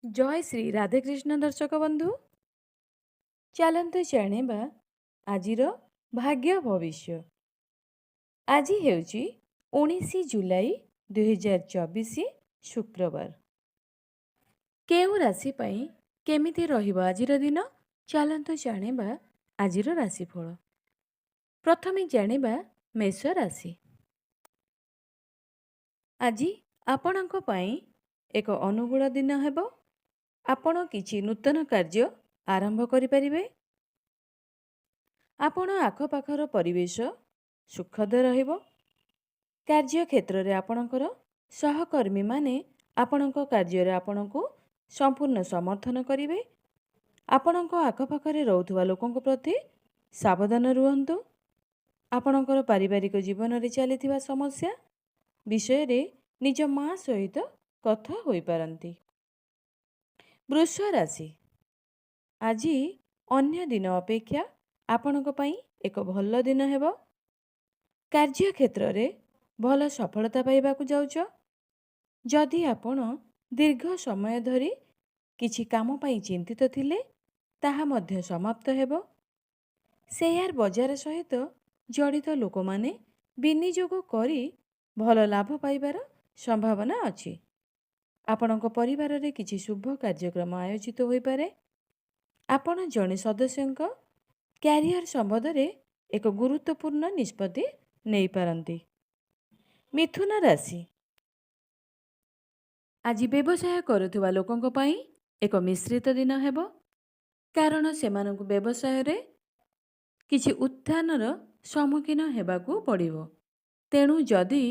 जय श्री राधेकृष्ण दर्शक बंधु चलते जाणिबा आजिर भाग्य भविष्य। आज हेउची 19 जुलाई 2024 शुक्रवार। केउ राशि पई केमिति रहिबो आजिर दिन चलते जाणिबा आजिर राशिफल। प्रथमे जाणिबा मेष राशि। आज आपणक पई एक अनुकूल दिन हेबो। आपण किछि नूतन कार्य आरंभ करिपारिबे। आपण आखपाखर परिवेश सुखद रहिबो। कार्य क्षेत्र में आपणकर सहकर्मी माने आपणक कार्य आपणको संपूर्ण समर्थन करिवे। आपणक आखपाखरे रहउथुवा लोकंक प्रति सावधान रुहंतु। आपणकर पारिवारिक जीवन रे चलिथिबा समस्या विषय रे निज मां सहित कथा होई पारंती। वृष राशि। आज अन्य दिन अपेक्षा आपणक पई एक भल दिन हेबो। कार्य क्षेत्र रे भल सफलता पाइबाकु जाउछ। जदि आपण दीर्घ समय धरी किछि काम पई चिंतित थिले ताहा मध्य समाप्त हेबो। शेयर बजार सहित जड़ित लोक माने विनियोग करी भल लाभ पाइबार संभावना अछि। आपणक परिवार रे किछि शुभ कार्यक्रम आयोजित होई पारे। आपण जने सदस्यंक क्यारियर संबंध रे एक गुरुत्वपूर्ण निष्पत्ति नहीं पारंती। मिथुन राशि। आज व्यवसाय करुथुवा लोकंक पई एक मिश्रित दिन हेबो। कारण सेमानंकु व्यवसाय रे किछि उत्थानर सम्मुखीन हेबाकू पड़िबो। तेणु जदि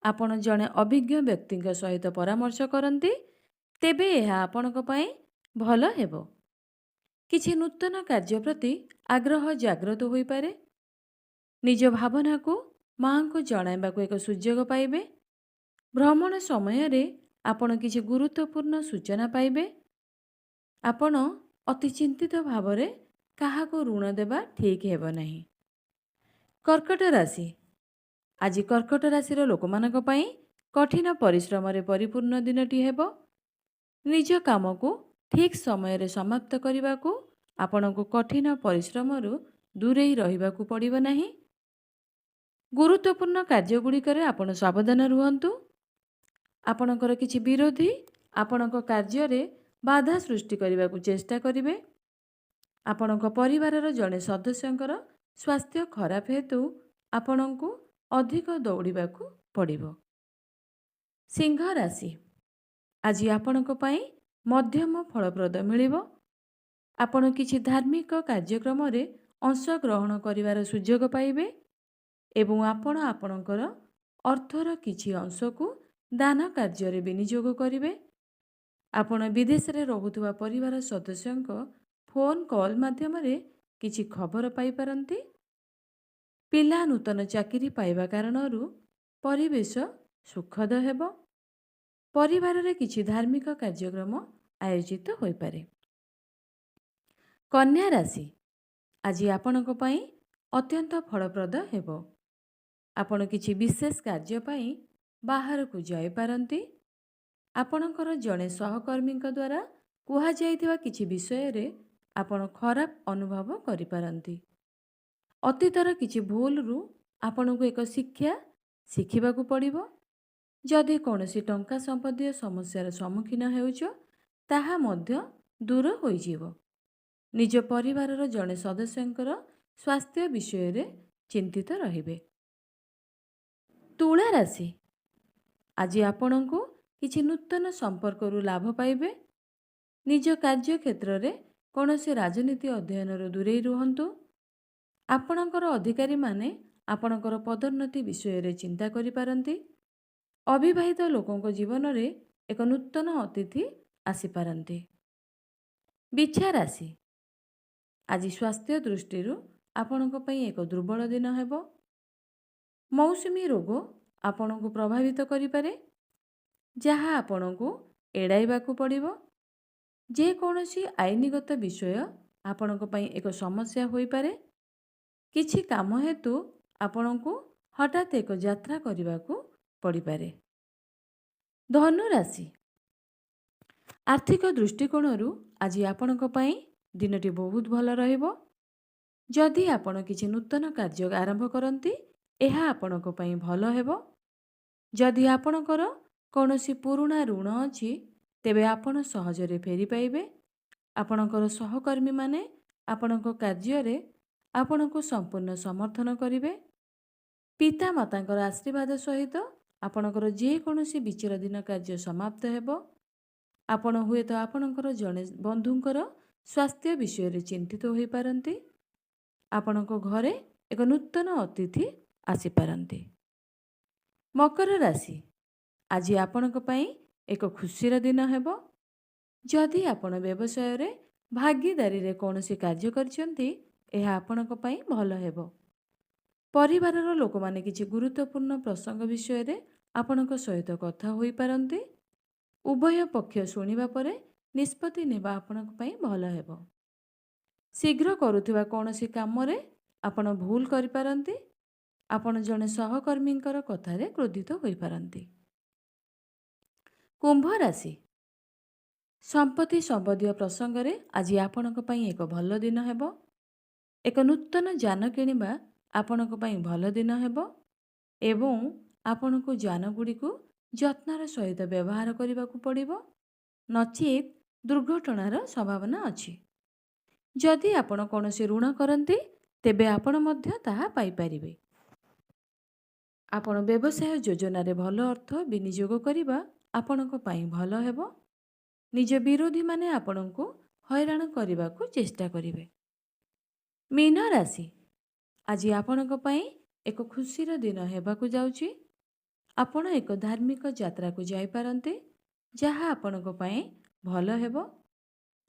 आपण जने अभिज्ञ व्यक्तिंक सहित परामर्श करंती तेबे यह आपणक पई भल हेबो। किछि नूतन कार्य प्रति आग्रह जागृत होई पारे। निज भावना को मां को जणाइबाकू एक सुযোଗ पाइबे। भ्रमण समय रे आपण किछि गुरुत्वपूर्ण सूचना पाइबे। आपण अति चिंतित भाव रे काहाको ऋण देबा ठीक हेबो नाही। कर्कट राशि। आज कर्कट राशिर लोकमानक पई कठिन परिश्रम रे परिपूर्ण दिनटी हेबो। निज काम को ठीक समय रे समाप्त करिबाकू आपणको कठिन परिश्रम रु दूरेई रहिबाकू पड़िबो नाही। गुरुत्वपूर्ण कार्यगुड़िकरे आपण सावधान रुहंतु। आपणकर किछि विरोधी आपणक कार्य रे बाधा सृष्टि करिबाकू चेष्टा करिवे। आपणक परिवारर जने सदस्यंकर स्वास्थ्य खराब हेतु आपणको अधिक दौड़िबाकू पड़िबो। सिंह राशि। आज आपणक पई मध्यम फलप्रद मिलिबो। आपण किछि धार्मिक कार्यक्रम रे अंश ग्रहण करिवार सुযোଗ पाइबे एवं आपण आपणकर अर्थर किछि अंश को दान कार्य रे विनियोग करिवे। आपण विदेश रे रहुथुवा परिवार सदस्यंक फोन कॉल माध्यम रे किछि खबर पाई पारंती। पिला नूतन चाकरी पाइबा कारणरू परिवेश सुखद हेबो। परिवार रे किछि धार्मिक कार्यक्रम आयोजित होई पारे। कन्या राशि। आज आपणक पई अत्यंत फलप्रद हेबो। आपण किछि विशेष कार्य पई बाहर को जाई पारंती। आपणकर जने सहकर्मीक द्वारा कुहा जाइथिबा किछि विषय रे आपण खराब अनुभव करि पारंती। अतीतर किछि भूल रु आपणको एक शिक्षा शिखिबाकू पड़िबो। जदि कोनोसी टंका संबंधी समस्यार सम्मुखीन हेउछ ताहा मध्य दूर होई जीवो। निज परिवारर जने सदस्यंकर स्वास्थ्य विषय रे चिंतित रहिबे। तुला राशि। आज आपणको किछि नूतन संपर्क रु लाभ पाइबे। निज कार्य क्षेत्र रे कोनोसी राजनीति अध्ययन रु दूरेई रुहंतु। आपणकर अधिकारी माने आपणकर पदोन्नति विषय रे चिंता करि पारंती। अविवाहित लोकंक जीवन रे एक नूतन अतिथि आसी पारंती। बिच्छा राशि। आज स्वास्थ्य दृष्टि आपणक पई एक दुर्बल दिन हेबो। मौसमी रोग आपणको प्रभावित करि पारे जहा आपणको एड़ाइबाकू पड़िबो। जे कोनोसी आईनीगत विषय आपणक पई एक समस्या होई पारे। किछि काम हेतु आपणको हठात एक यात्रा करिबाकू पड़ी पारे। धनु राशि। ଆର୍ଥିକ ଦୃଷ୍ଟିକୋଣରୁ ଆଜି ଆପଣଙ୍କ ପାଇଁ ଦିନଟି ବହୁତ ଭଲ ରହିବ। ଯଦି ଆପଣ କିଛି ନୂତନ କାର୍ଯ୍ୟ ଆରମ୍ଭ କରନ୍ତି, ଏହା ଆପଣଙ୍କ ପାଇଁ ଭଲ ହେବ। ଯଦି ଆପଣଙ୍କର କୌଣସି ପୁରୁଣା ଋଣ ଅଛି, ତେବେ ଆପଣ ସହଜରେ ଫେରି ପାଇବେ। ଆପଣଙ୍କର ସହକର୍ମୀମାନେ ଆପଣଙ୍କ କାର୍ଯ୍ୟରେ ଆପଣଙ୍କୁ ସମ୍ପୂର୍ଣ୍ଣ ସମର୍ଥନ କରିବେ। ପିତାମାତାଙ୍କର ଆଶୀର୍ବାଦ ସହିତ ଆପଣଙ୍କର ଯେକୌଣସି ବିଚାରାଧୀନ କାର୍ଯ୍ୟ ସମାପ୍ତ ହେବ। ଆପଣ ହୁଏତ ଆପଣଙ୍କର ଜଣେ ବନ୍ଧୁଙ୍କର ସ୍ୱାସ୍ଥ୍ୟ ବିଷୟରେ ଚିନ୍ତିତ ହୋଇପାରନ୍ତି। ଆପଣଙ୍କ ଘରେ ଏକ ନୂତନ ଅତିଥି ଆସିପାରନ୍ତି। ମକର ରାଶି, ଆଜି ଆପଣଙ୍କ ପାଇଁ ଏକ ଖୁସିର ଦିନ ହେବ। ଯଦି ଆପଣ ବ୍ୟବସାୟରେ ଭାଗିଦାରୀରେ କୌଣସି କାର୍ଯ୍ୟ କରିଛନ୍ତି, ଏହା ଆପଣଙ୍କ ପାଇଁ ଭଲ ହେବ। ପରିବାରର ଲୋକମାନେ କିଛି ଗୁରୁତ୍ୱପୂର୍ଣ୍ଣ ପ୍ରସଙ୍ଗ ବିଷୟରେ ଆପଣଙ୍କ ସହିତ କଥା ହୋଇପାରନ୍ତି। ଉଭୟ ପକ୍ଷ ଶୁଣିବା ପରେ ନିଷ୍ପତ୍ତି ନେବା ଆପଣଙ୍କ ପାଇଁ ଭଲ ହେବ। ଶୀଘ୍ର କରୁଥିବା କୌଣସି କାମରେ ଆପଣ ଭୁଲ କରିପାରନ୍ତି। ଆପଣ ଜଣେ ସହକର୍ମୀଙ୍କର କଥାରେ କ୍ରୋଧିତ ହୋଇପାରନ୍ତି। କୁମ୍ଭ ରାଶି, ସମ୍ପତ୍ତି ସମ୍ବନ୍ଧୀୟ ପ୍ରସଙ୍ଗରେ ଆଜି ଆପଣଙ୍କ ପାଇଁ ଏକ ଭଲ ଦିନ ହେବ। ଏକ ନୂତନ ଯାନ କିଣିବା ଆପଣଙ୍କ ପାଇଁ ଭଲ ଦିନ ହେବ ଏବଂ ଆପଣଙ୍କୁ ଯାନଗୁଡ଼ିକୁ ଯତ୍ନର ସହିତ ବ୍ୟବହାର କରିବାକୁ ପଡ଼ିବ, ନଚେତ୍ ଦୁର୍ଘଟଣାର ସମ୍ଭାବନା ଅଛି। ଯଦି ଆପଣ କୌଣସି ଋଣ କରନ୍ତି, ତେବେ ଆପଣ ମଧ୍ୟ ତାହା ପାଇପାରିବେ। ଆପଣ ବ୍ୟବସାୟ ଯୋଜନାରେ ଭଲ ଅର୍ଥ ବିନିଯୋଗ କରିବା ଆପଣଙ୍କ ପାଇଁ ଭଲ ହେବ। ନିଜ ବିରୋଧୀମାନେ ଆପଣଙ୍କୁ ହଇରାଣ କରିବାକୁ ଚେଷ୍ଟା କରିବେ। ମୀନ ରାଶି, ଆଜି ଆପଣଙ୍କ ପାଇଁ ଏକ ଖୁସିର ଦିନ ହେବାକୁ ଯାଉଛି। ଆପଣ ଏକ ଧାର୍ମିକ ଯାତ୍ରାକୁ ଯାଇପାରନ୍ତି, ଯାହା ଆପଣଙ୍କ ପାଇଁ ଭଲ ହେବ।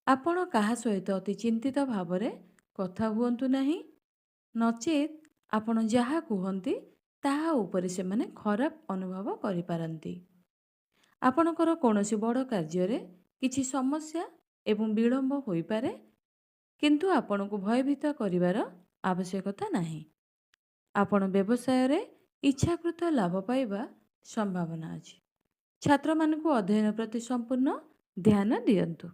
ଆପଣ କାହା ସହିତ ଅତି ଚିନ୍ତିତ ଭାବରେ କଥା ହୁଅନ୍ତୁ ନାହିଁ, ନଚେତ୍ ଆପଣ ଯାହା କୁହନ୍ତି ତାହା ଉପରେ ସେମାନେ ଖରାପ ଅନୁଭବ କରିପାରନ୍ତି। ଆପଣଙ୍କର କୌଣସି ବଡ଼ କାର୍ଯ୍ୟରେ କିଛି ସମସ୍ୟା ଏବଂ ବିଳମ୍ବ ହୋଇପାରେ, କିନ୍ତୁ ଆପଣଙ୍କୁ ଭୟଭୀତ କରିବାର ଆବଶ୍ୟକତା ନାହିଁ। ଆପଣ ବ୍ୟବସାୟରେ ଇଚ୍ଛାକୃତ ଲାଭ ପାଇବା ସମ୍ଭାବନା ଅଛି। ଛାତ୍ରମାନଙ୍କୁ ଅଧ୍ୟୟନ ପ୍ରତି ସମ୍ପୂର୍ଣ୍ଣ ଧ୍ୟାନ ଦିଅନ୍ତୁ।